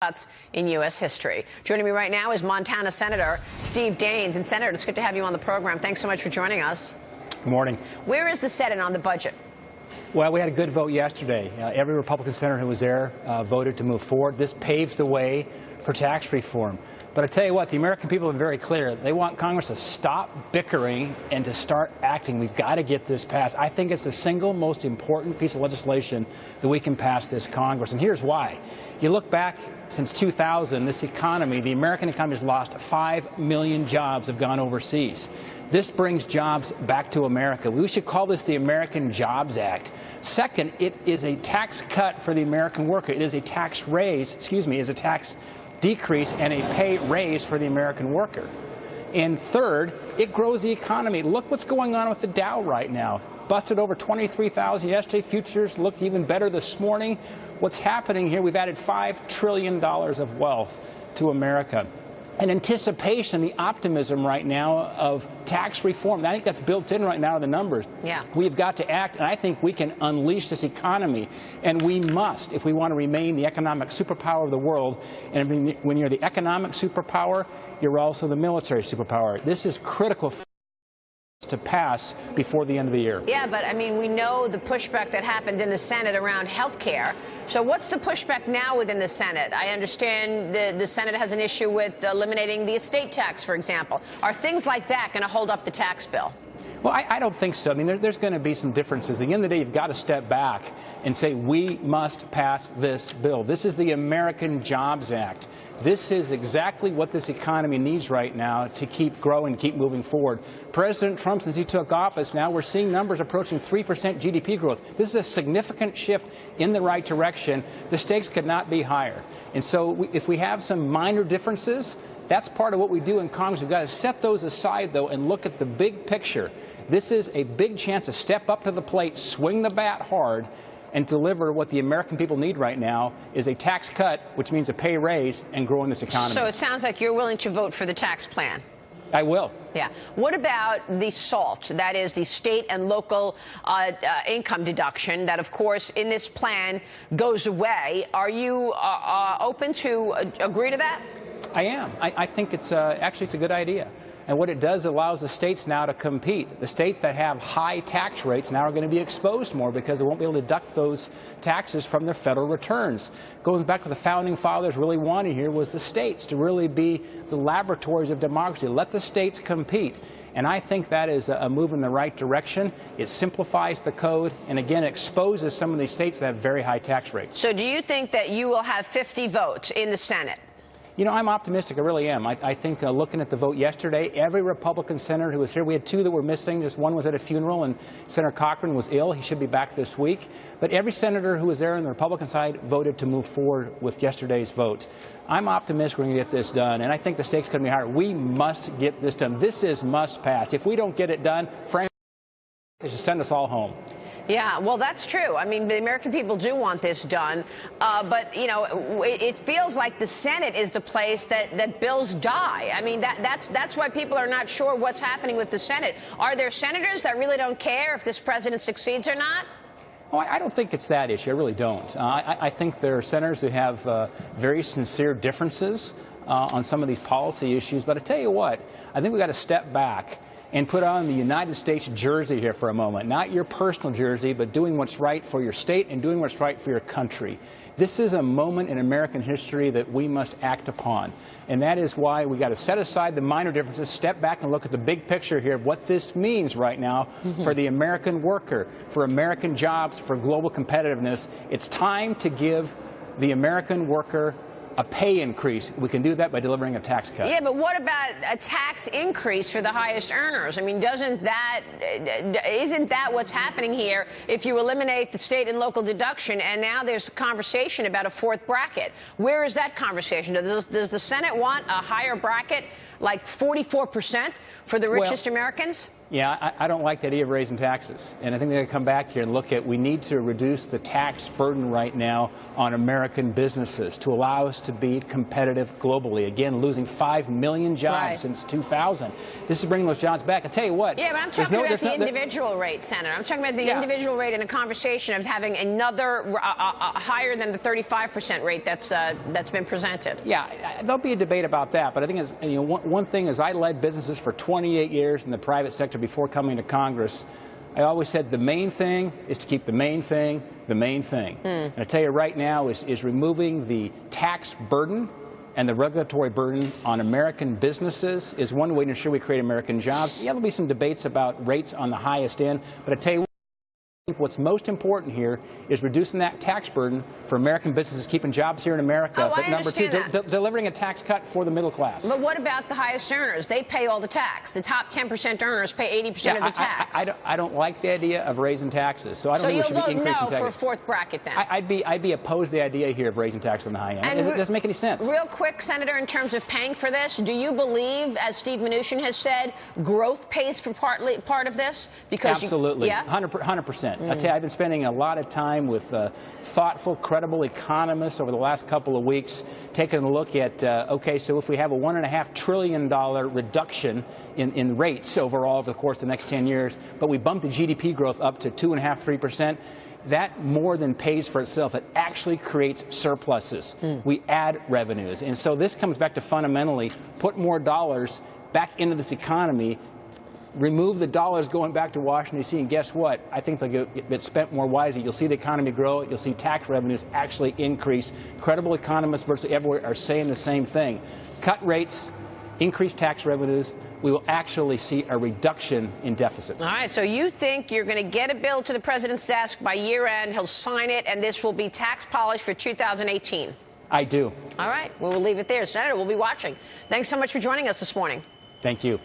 cuts in U.S. history. Joining me right now is Montana Senator Steve Daines. And Senator, it's good to have you on the program. Thanks so much for joining us. Good morning. Where is the Senate on the budget? Well, we had a good vote yesterday. Every Republican senator who was there voted to move forward. This paves the way for tax reform. But I tell you what, the American people are very clear. They want Congress to stop bickering and to start acting. We've got to get this passed. I think it's the single most important piece of legislation that we can pass this Congress. And here's why. You look back since 2000, this economy, the American economy has lost 5 million jobs have gone overseas. This brings jobs back to America. We should call this the American Jobs Act. Second, it is a tax cut for the American worker. It is a tax raise, is a tax decrease and a pay raise for the American worker. And third, it grows the economy. Look what's going on with the Dow right now. Busted over 23,000 yesterday. Futures look even better this morning. What's happening here, we've added $5 trillion of wealth to America. In anticipation, the optimism right now of tax reform, I think that's built in right now to the numbers. Yeah. We've got to act, and I think we can unleash this economy. And we must, if we want to remain the economic superpower of the world. And when you're the economic superpower, you're also the military superpower. This is critical to pass before the end of the year. Yeah, but I mean, we know the pushback that happened in the Senate around health care. So what's the pushback now within the Senate? I understand the Senate has an issue with eliminating the estate tax, for example. Are things like that going to hold up the tax bill? Well, I don't think so. I mean, there's going to be some differences. At the end of the day, you've got to step back and say, we must pass this bill. This is the American Jobs Act. This is exactly what this economy needs right now to keep growing, keep moving forward. President Trump, since he took office, now we're seeing numbers approaching 3% GDP growth. This is a significant shift in the right direction. The stakes could not be higher. And so if we have some minor differences, that's part of what we do in Congress. We've got to set those aside, though, and look at the big picture. This is a big chance to step up to the plate, swing the bat hard, and deliver what the American people need right now is a tax cut, which means a pay raise and growing this economy. So it sounds like you're willing to vote for the tax plan. I will. Yeah. What about the SALT? That is the state and local income deduction that, of course, in this plan goes away. Are you open to agree to that? I am. I think it's actually it's a good idea. And what it does allows the states now to compete. The states that have high tax rates now are going to be exposed more because they won't be able to deduct those taxes from their federal returns. Going back to the founding fathers really wanted here was the states to really be the laboratories of democracy. Let the states compete. And I think that is a move in the right direction. It simplifies the code and, again, exposes some of these states that have very high tax rates. So do you think that you will have 50 votes in the Senate? You know, I'm optimistic. I really am. I think looking at the vote yesterday, every Republican senator who was here, we had two that were missing. Just one was at a funeral, and Senator Cochran was ill. He should be back this week. But every senator who was there on the Republican side voted to move forward with yesterday's vote. I'm optimistic we're going to get this done, and I think the stakes could be higher. We must get this done. This is must pass. If we don't get it done, frankly, they should send us all home. Yeah, well, that's true. I mean, the American people do want this done. But, you know, it feels like the Senate is the place that bills die. I mean, that's why people are not sure what's happening with the Senate. Are there senators that really don't care if this president succeeds or not? Oh, I don't think it's that issue. I really don't. I think there are senators who have very sincere differences on some of these policy issues. But I tell you what, I think we've got to step back and put on the United States jersey here for a moment. Not your personal jersey, but doing what's right for your state and doing what's right for your country. This is a moment in American history that we must act upon. And that is why we got to set aside the minor differences, step back and look at the big picture here, what this means right now for the American worker, for American jobs, for global competitiveness. It's time to give the American worker a pay increase. We can do that by delivering a tax cut. Yeah, but what about a tax increase for the highest earners? I mean, isn't that what's happening here if you eliminate the state and local deduction, and now there's a conversation about a fourth bracket? Where is that conversation? Does the Senate want a higher bracket, like 44% for the richest Americans? Yeah, I don't like the idea of raising taxes. And I think they're going to come back here and look at, we need to reduce the tax burden right now on American businesses to allow us to be competitive globally. Again, losing 5 million jobs since 2000. This is bringing those jobs back. I tell you what. Yeah, but I'm talking about the individual rate, Senator. I'm talking about the individual rate in a conversation of having another higher than the 35% rate that's been presented. Yeah, there'll be a debate about that. But I think one thing is I led businesses for 28 years in the private sector before coming to Congress. I always said the main thing is to keep the main thing the main thing. And I tell you right now is removing the tax burden and the regulatory burden on American businesses is one way to ensure we create American jobs. Yeah, there'll be some debates about rates on the highest end, but I tell you what's most important here is reducing that tax burden for American businesses, keeping jobs here in America. But number two, delivering a tax cut for the middle class. But what about the highest earners? They pay all the tax. The top 10% earners pay 80% of the tax. I don't like the idea of raising taxes, so I don't think we should be increasing taxes. So you'll vote no for a fourth bracket then? I'd be opposed to the idea here of raising taxes on the high end. It doesn't make any sense. Real quick, Senator, in terms of paying for this, do you believe, as Steve Mnuchin has said, growth pays for part of this? Because absolutely, 100%. I tell you, I've been spending a lot of time with thoughtful, credible economists over the last couple of weeks, taking a look at, okay, so if we have a $1.5 trillion reduction in rates overall over the course of the next 10 years, but we bump the GDP growth up to 2.5%, 3%, that more than pays for itself. It actually creates surpluses. We add revenues. And so this comes back to fundamentally put more dollars back into this economy, remove the dollars going back to Washington, D.C., and guess what? I think they'll get spent more wisely. You'll see the economy grow. You'll see tax revenues actually increase. Credible economists virtually everywhere are saying the same thing. Cut rates, increase tax revenues. We will actually see a reduction in deficits. All right, so you think you're going to get a bill to the president's desk by year end. He'll sign it, and this will be tax polish for 2018. I do. All right, well, we'll leave it there. Senator, we'll be watching. Thanks so much for joining us this morning. Thank you.